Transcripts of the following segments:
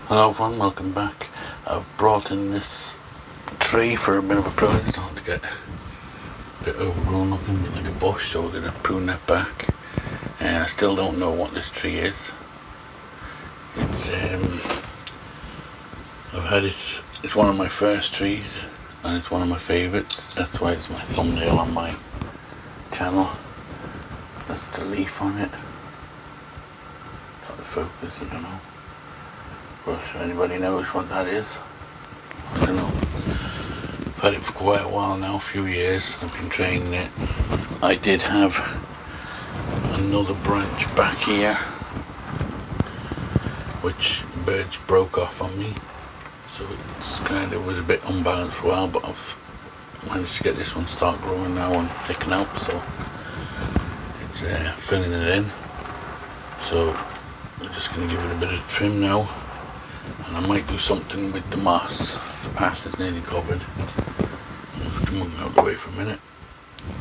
Hello everyone, welcome back. I've brought in this tree for a bit of a prune. It's starting to get a bit overgrown looking, like a bush, so we're going to prune that back. And I still don't know what this tree is. It's it's one of my first trees and it's one of my favourites. That's why it's my thumbnail on my channel. That's the leaf on it. Not the focus, I don't know. If anybody knows what that is, I don't know. I've had it for quite a while now, a few years. I've been training it. I did have another branch back here which birds broke off on me, so it's kind of was a bit unbalanced for a while, but I've managed to get this one start growing now and thicken up, so it's filling it in. So I'm just going to give it a bit of trim now. And I might do something with the moss. The path is nearly covered. I'll have to move out of the way for a minute.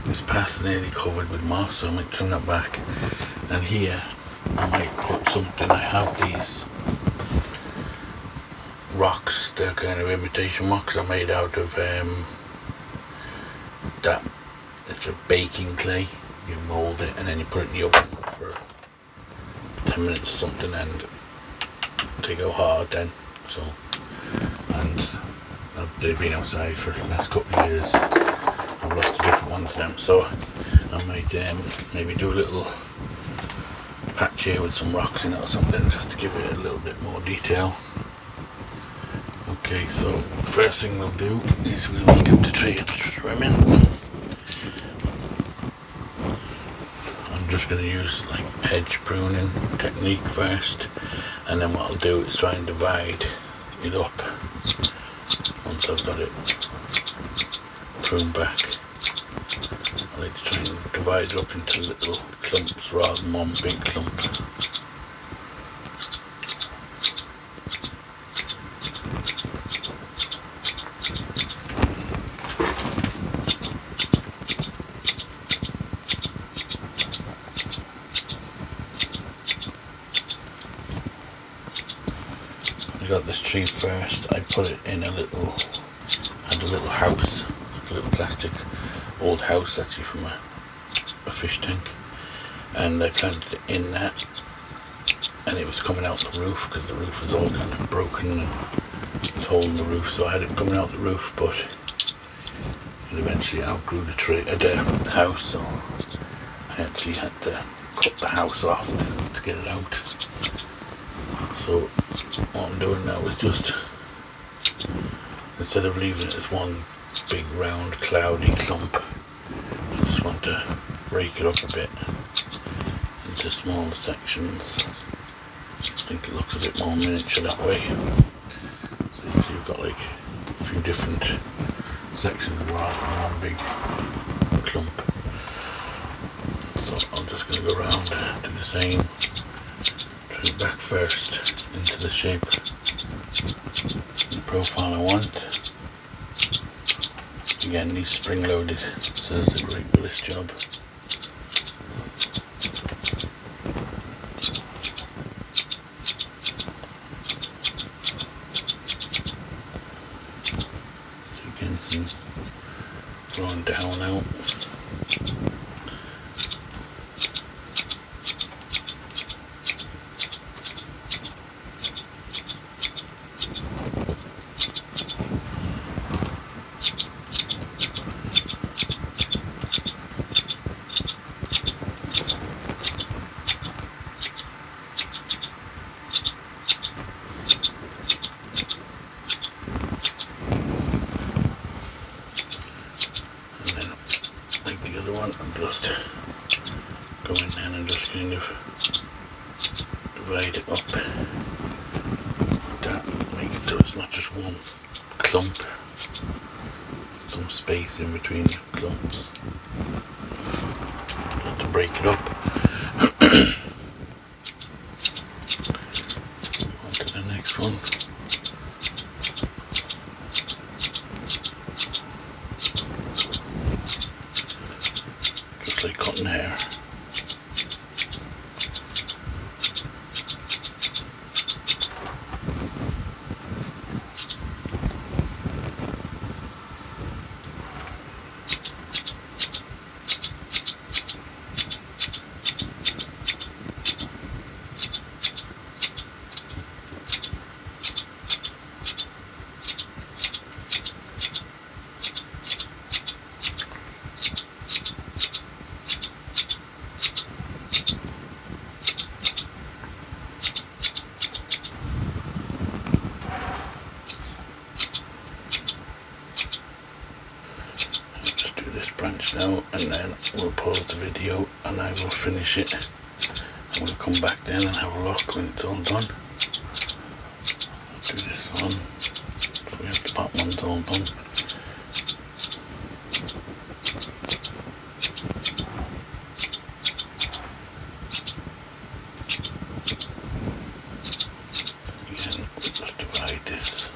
This path is nearly covered with moss, so I might trim that back. And here I might put something. I have these rocks, they're kind of imitation rocks. Are made out of that. It's a baking clay. You mould it and then you put it in the oven for 10 minutes or something, and they go hard then. So, and they've been outside for the last couple of years. I've lots of different ones of them, so I might maybe do a little patch here with some rocks in it or something, just to give it a little bit more detail. Okay, so first thing we'll do is we'll give the tree a trimming. I'm just going to use like hedge pruning technique first, and then what I'll do is try and divide it up once I've got it pruned back. I like to try and divide it up into little clumps rather than one big clump. Got this tree first. I put it in a little house, a little plastic old house actually from a fish tank, and I planted it in that, and it was coming out the roof because the roof was all kind of broken and it was holding the roof, so I had it coming out the roof, but it eventually outgrew the house, so I actually had to cut the house off to get it out. So what I'm doing now is just, instead of leaving it as one big round cloudy clump, I just want to break it up a bit into smaller sections. I think it looks a bit more miniature that way. So you've got like a few different sections rather than one big clump. So I'm just going to go around, do the same, trim it back first into the shape, the profile I want. Again, these spring loaded, so it's a great for this job. So again, some drawing down out. One, I'm just going in and just kind of divide it up like that, make it so it's not just one clump, some space in between the clumps, just to break it up. On to the next one. Like cutting hair. finished now, and then we'll pause the video and I will finish it, and we'll come back then and have a look when it's all done. Let's do this one, so we have the back ones all done. Again, we'll just divide this.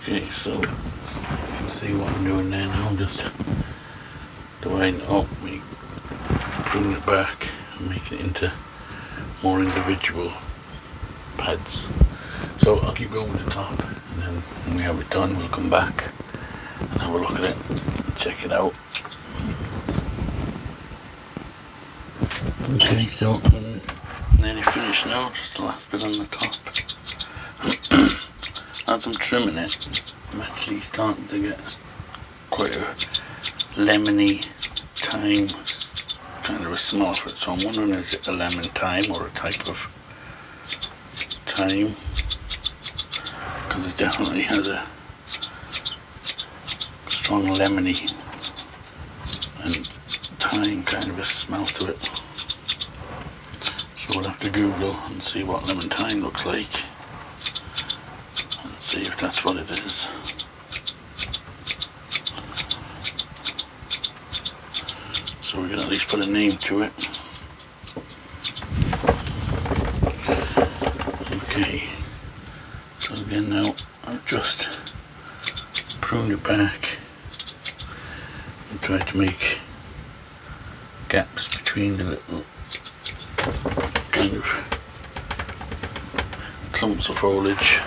Okay, so you can see what I'm doing there now. I'm just dividing it up, pruning it back and making it into more individual pads. So I'll keep going with the top, and then when we have it done we'll come back and have a look at it and check it out. Okay, so I'm nearly finished now, just the last bit on the top. As I'm trimming it, I'm actually starting to get quite a lemony thyme kind of a smell for it, so I'm wondering, is it a lemon thyme or a type of thyme, because it definitely has a strong lemony and thyme kind of a smell to it. So we'll have to Google and see what lemon thyme looks like, see if that's what it is. So we can at least put a name to it. Okay, so again now I've just pruned it back and tried to make gaps between the little kind of clumps of foliage,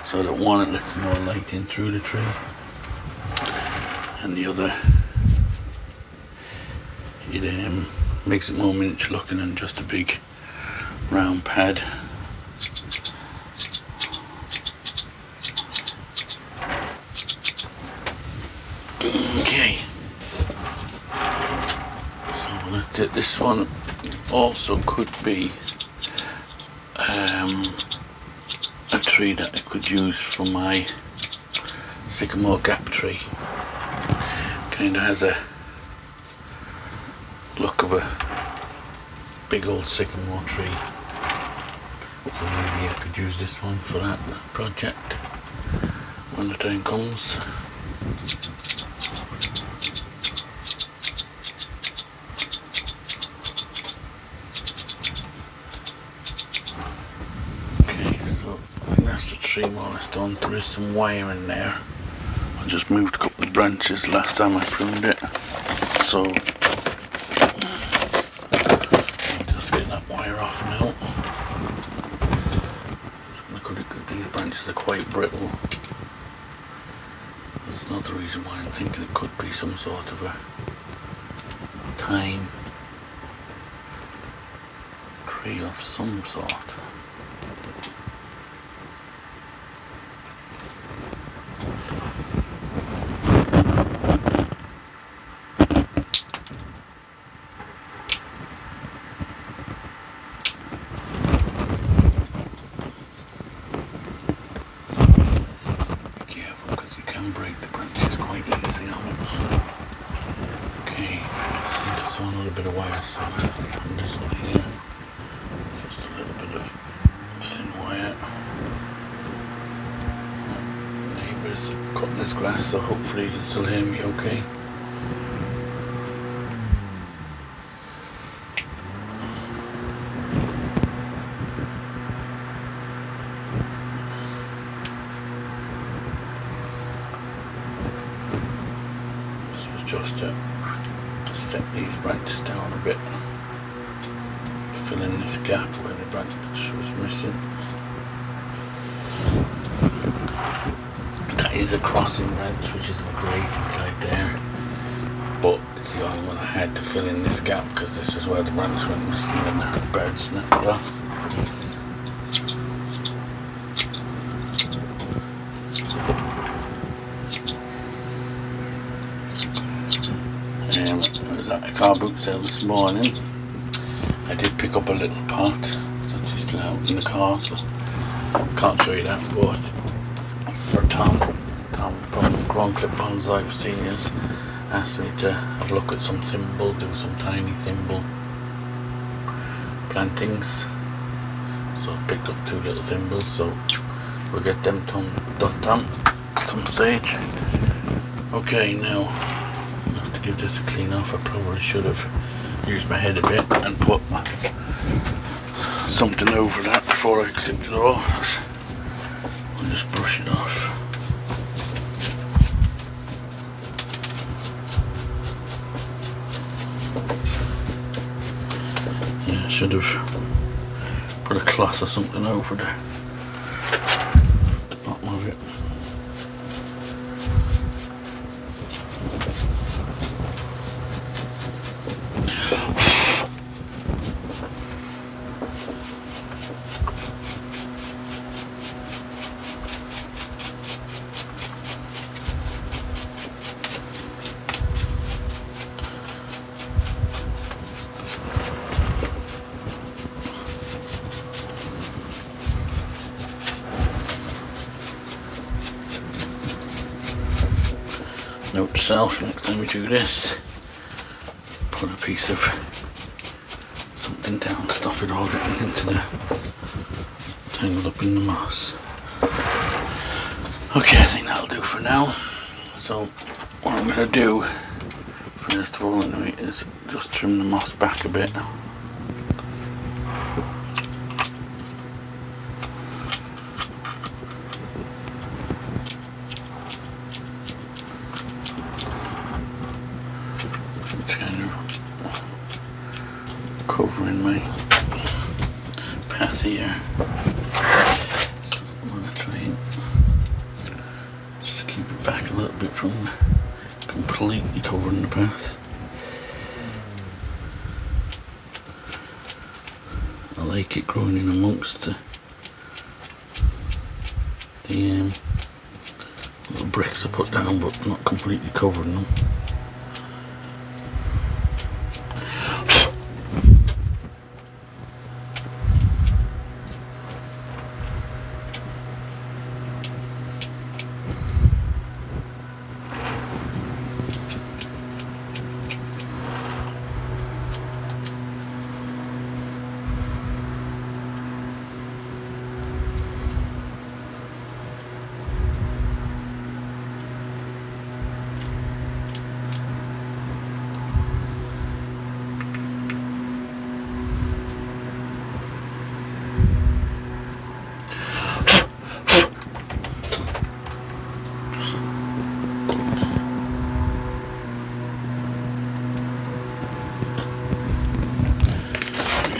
so that one, it lets more light in through the tree, and the other, it makes it more miniature looking than just a big round pad. Okay, so that's it. This one also could be a tree that I could use for my sycamore gap tree. Kind of has a look of a big old sycamore tree, so maybe I could use this one for that project when the time comes. Tree more or less done. There is some wire in there. I just moved a couple of branches last time I pruned it, so I'm just getting that wire off now. These branches are quite brittle. That's another reason why I'm thinking it could be some sort of a thyme tree of some sort. Break the branches quite easy on it. Okay, let's see, there's another bit of wire from this one here. Just a little bit of thin wire. Neighbours cutting this grass, so hopefully you can still hear me okay. Just to set these branches down a bit, fill in this gap where the branch was missing. That is a crossing branch, which isn't great inside there, but it's the only one I had to fill in this gap because this is where the branch went missing and the bird snapped it off. I was at a car boot sale this morning. I did pick up a little pot that's still out in the car, so can't show you that, but for Tom from Grown Clip Bonsai for Seniors asked me to have a look at some thimble, do some tiny thimble plantings, so I've picked up 2 little thimbles, so we'll get them done at some stage. Okay, now I have to give this a clean off. I probably should have used my head a bit and put something over that before I clipped it off. I'll just brush it off. Yeah, I should have put a cloth or something over the bottom of it. Note to self, next time we do this, put a piece of something down, stop it all getting into the tangled up in the moss. Okay, I think that'll do for now. So what I'm going to do first of all anyway is just trim the moss back a bit. Covering my path here. So I'm going to try and just keep it back a little bit from completely covering the path. I like it growing in amongst the little bricks I put down, but not completely covering them.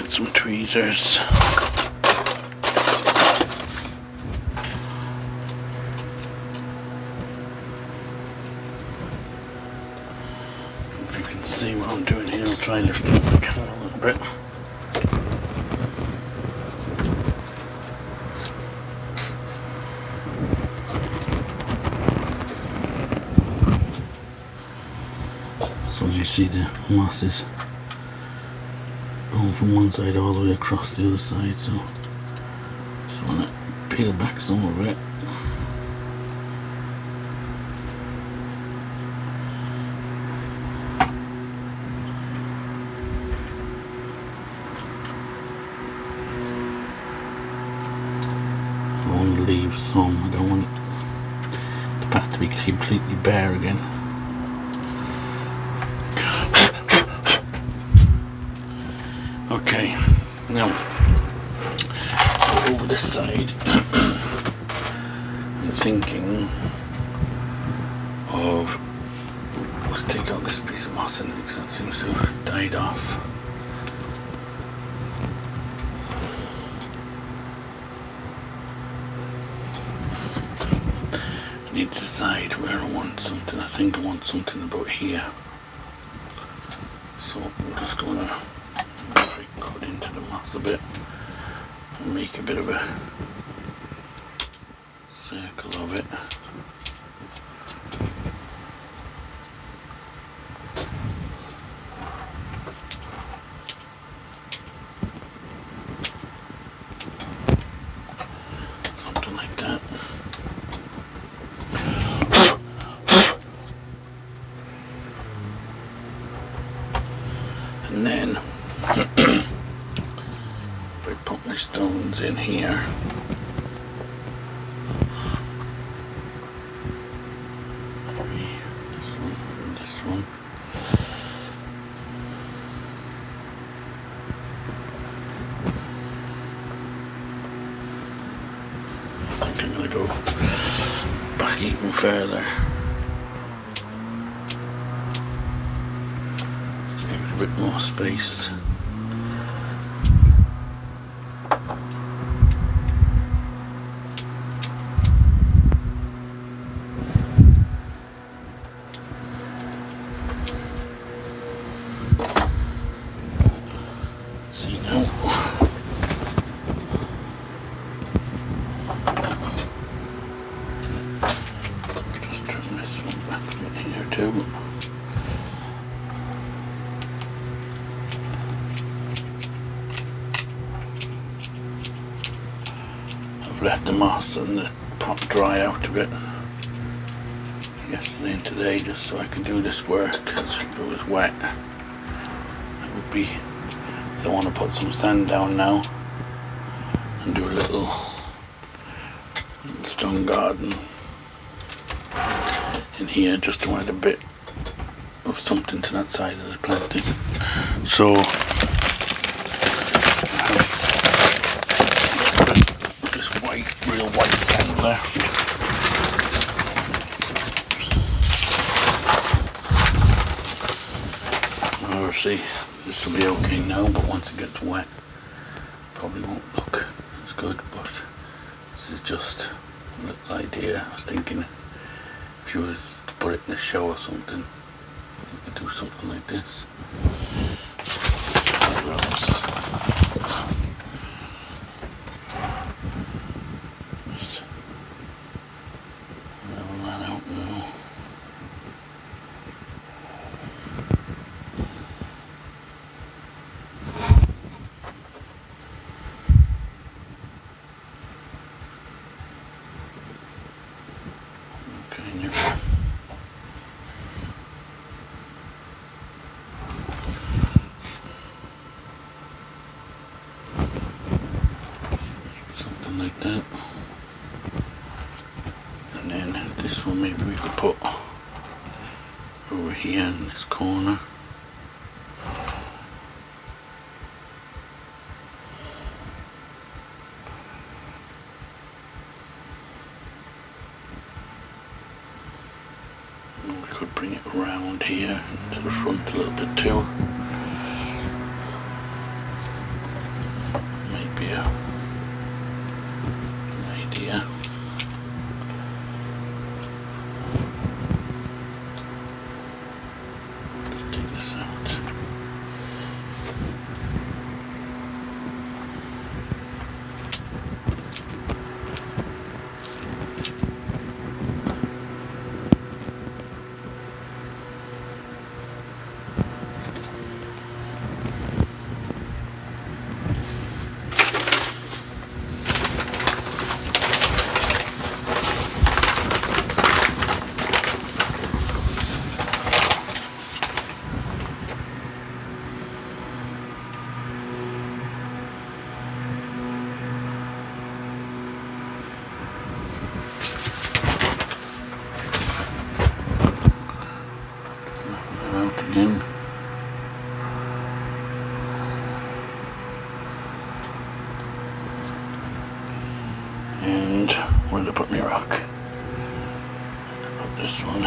Some tweezers. If you can see what I'm doing here, I'll try and lift up the camera a little bit. So as you see, the moss is going from one side all the way across the other side, so just want to peel back some of it. I want to leave some, I don't want the path to be completely bare again. Okay, now over this side I'm thinking of, let's take out this piece of moss in it because that seems to have died off. need to decide where I want something. I think I want something about here. So I'm just going to cut into the moss a bit and make a bit of a circle of it. Something like that. And then if I put my stones in here, this one and this one. I think I'm going to go back even further. Just give it a bit more space. See now. Just trim this one back a bit here too. I've let the moss and the pot dry out a bit yesterday and today just so I can do this work, because if it was wet it would be. So I want to put some sand down now and do a little stone garden in here, just to add a bit of something to that side of the planting. So I have this real white sand left. Obviously this will be okay now, but once it gets wet probably won't look as good. But this is just a little idea. I was thinking if you was to put it in a show or something, you could do something like this. Just level that out now. Something like that. And then this one maybe we could put over here in this corner. And we could bring it around here to the front a little bit too. Maybe an idea. Let's take this out. Again. And where did I put my rock? Put this one.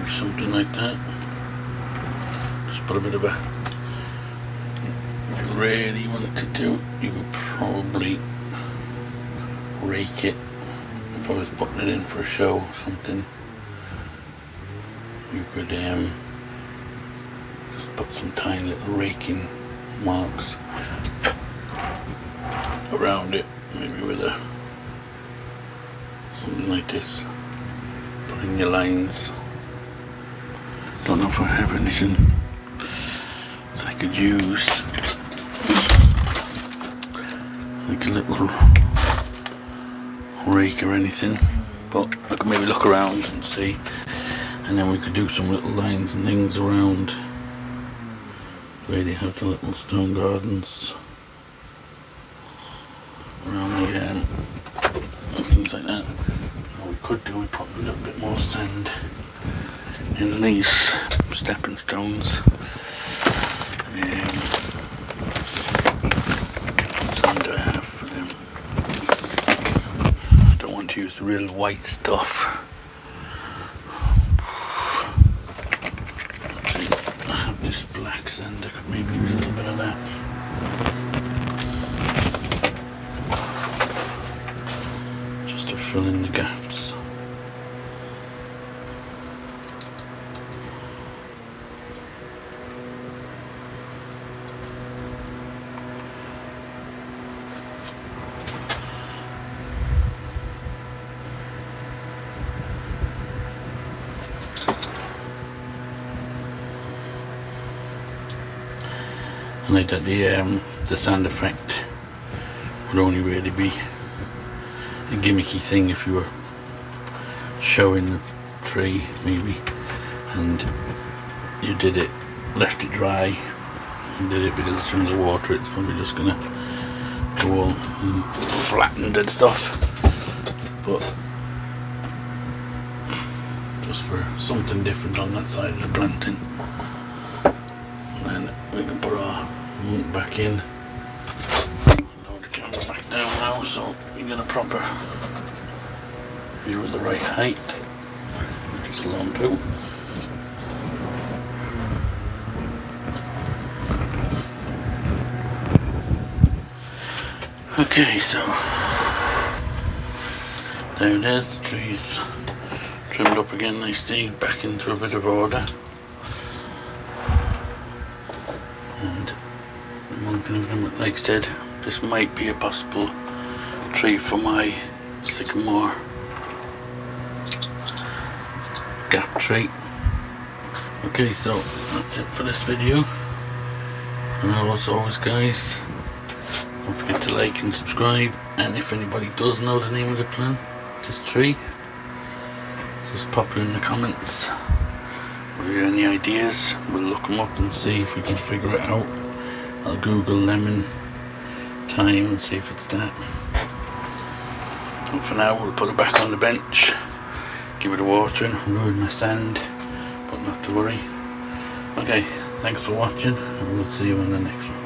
maybe something like that. Just put a bit of a, if you really wanted to, you could probably rake it. If I was putting it in for a show or something, you could just put some tiny little raking marks around it, maybe with a something like this. Put in your lines. Don't know if I have anything that I could use, like a little rake or anything, but I could maybe look around and see, and then we could do some little lines and things around where they have the little stone gardens around the and things like that. What we could do, we put a little bit more sand in these stepping stones. Sand I have for them. I don't want to use the real white stuff. Actually, I have this black sand. I could maybe use a little bit of that. Just to fill in the gaps. And like that, the sand effect would only really be a gimmicky thing if you were showing the tree maybe, and you did it, left it dry, and did it, because as soon as I water it, it's probably just gonna go all flattened and stuff. But just for something different on that side of the planting, and then we can put our moon back in. Load the camera back down now, so you get a proper view of the right height. Just along too. Okay, so there it is. The trees trimmed up again nicely, back into a bit of order. And one thing, like I said, this might be a possible tree for my sycamore gap tree. Okay, so that's it for this video. And as always, guys, don't forget to like and subscribe. And if anybody does know the name of the plant, this tree, just pop it in the comments. If you have any ideas, we'll look them up and see if we can figure it out. I'll Google lemon thyme and see if it's that. And for now, we'll put it back on the bench, give it a watering, ruin the sand, but not to worry. Okay, thanks for watching, and we'll see you on the next one.